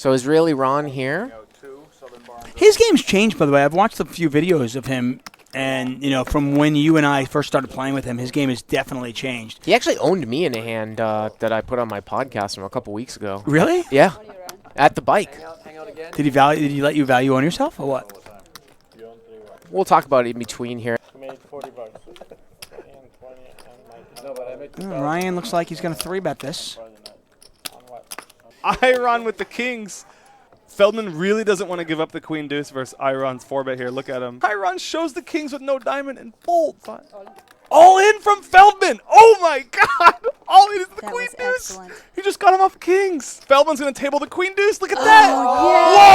So is really Ron here? His game's changed, by the way. I've watched a few videos of him, and from when you and I first started playing with him, his game has definitely changed. He actually owned me in a hand that I put on my podcast from a couple weeks ago. Really? Yeah. At the bike. Hang out again. Did he let you value on yourself, or what? We'll talk about it in between here. Made $40. Ryan looks like he's going to 3-bet this. Iron with the kings. Feldman really doesn't want to give up the queen deuce versus Iron's 4-bet here. Look at him. Iron shows the kings with no diamond and folds. All in from Feldman. Oh my God. All in is the queen deuce. Excellent. He just got him off kings. Feldman's going to table the queen deuce. Look at that. Oh,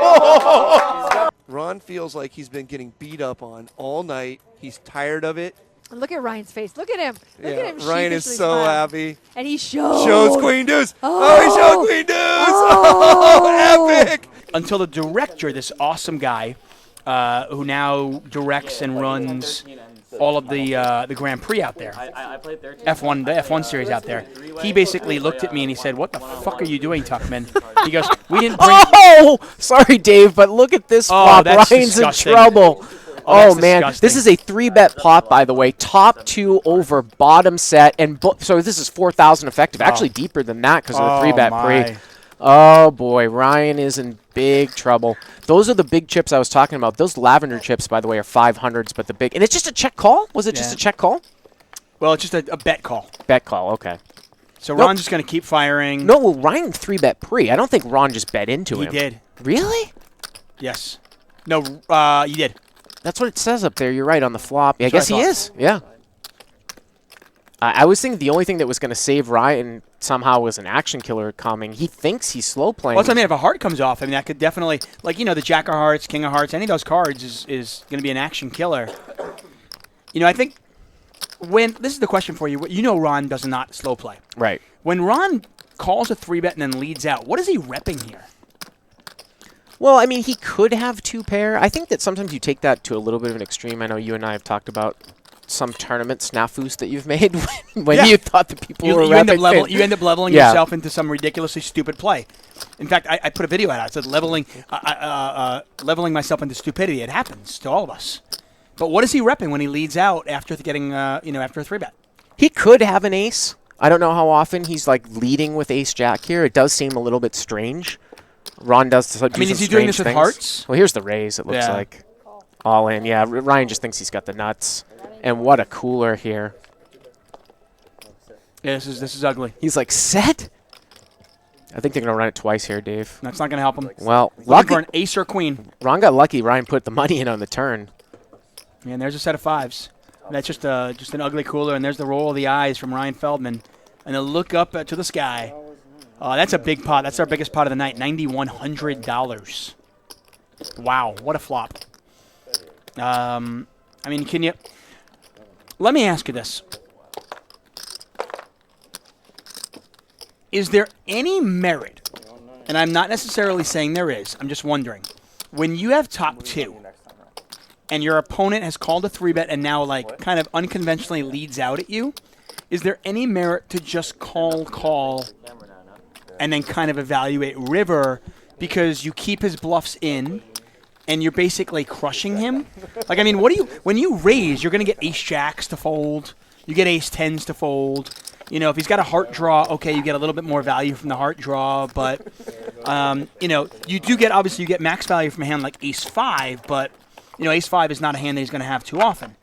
Whoa. Ron feels like he's been getting beat up on all night. He's tired of it. And look at Ryan's face. Look at him. Look at him. Ryan is sheepishly so smiling. happy. And he shows. Shows queen deuce. Oh. He showed queen deuce. Oh, epic. Until the director, this awesome guy, who now directs and runs all of the Grand Prix out there, F1, the F1 series out there. He basically looked at me and he said, "What the fuck are you doing, Tuchman?" He goes, "We didn't bring." Oh, sorry, Dave, but look at this flop. that's Ryan's disgusting. in trouble. Oh, Oh, man. disgusting. This is a 3-bet plot, by the way. Top 2 over bottom set. And so this is 4,000 effective. Actually deeper than that because of the 3-bet pre. Oh, boy. Ryan is in big trouble. Those are the big chips I was talking about. Those lavender chips, by the way, are 500s, but the big. And it's just a check call? Was it just a check call? Well, it's just a bet call. Bet call, okay. So Ron's just going to keep firing. No, well, Ryan 3-bet pre. I don't think Ron just bet into him. He did. Really? Yes. No, you did. That's what it says up there. You're right on the flop. Yeah, I That's guess what I he is. Yeah. I was thinking the only thing that was going to save Ryan somehow was an action killer coming. He thinks he's slow playing. Well, that's what I mean. If a heart comes off, I mean, that could definitely, the Jack of Hearts, King of Hearts, any of those cards is going to be an action killer. I think this is the question for you. Ron does not slow play. Right. When Ron calls a 3-bet and then leads out, what is he repping here? Well, I mean, he could have 2-pair. I think that sometimes you take that to a little bit of an extreme. I know you and I have talked about some tournament snafus that you've made when you thought the people were you end up leveling Yeah. yourself into some ridiculously stupid play. In fact, I put a video out. I said leveling myself into stupidity. It happens to all of us. But what is he repping when he leads out after getting after a 3-bet? He could have an ace. I don't know how often he's leading with ace-jack here. It does seem a little bit strange. Ron does. Is he doing this with hearts? Well, here's the raise. It looks like all in. Yeah, Ryan just thinks he's got the nuts. And what a cooler here. Yeah, this is ugly. He's like, set? I think they're going to run it twice here, Dave. That's not going to help him. Well, lucky for an ace or queen. Ron got lucky. Ryan put the money in on the turn. And there's a set of 5s. That's just an ugly cooler. And there's the roll of the eyes from Ryan Feldman. And a look up to the sky. That's a big pot. That's our biggest pot of the night. $9,100. Wow, what a flop. Can you... Let me ask you this. Is there any merit, and I'm not necessarily saying there is, I'm just wondering, when you have top 2 and your opponent has called a 3-bet and now kind of unconventionally leads out at you, is there any merit to just call, and then kind of evaluate river because you keep his bluffs in and you're basically crushing him? When you raise, you're going to get ace-jacks to fold. You get ace-tens to fold. If he's got a heart draw, okay, you get a little bit more value from the heart draw. But, you do get, obviously, you get max value from a hand like ace-5. But, ace-5 is not a hand that he's going to have too often.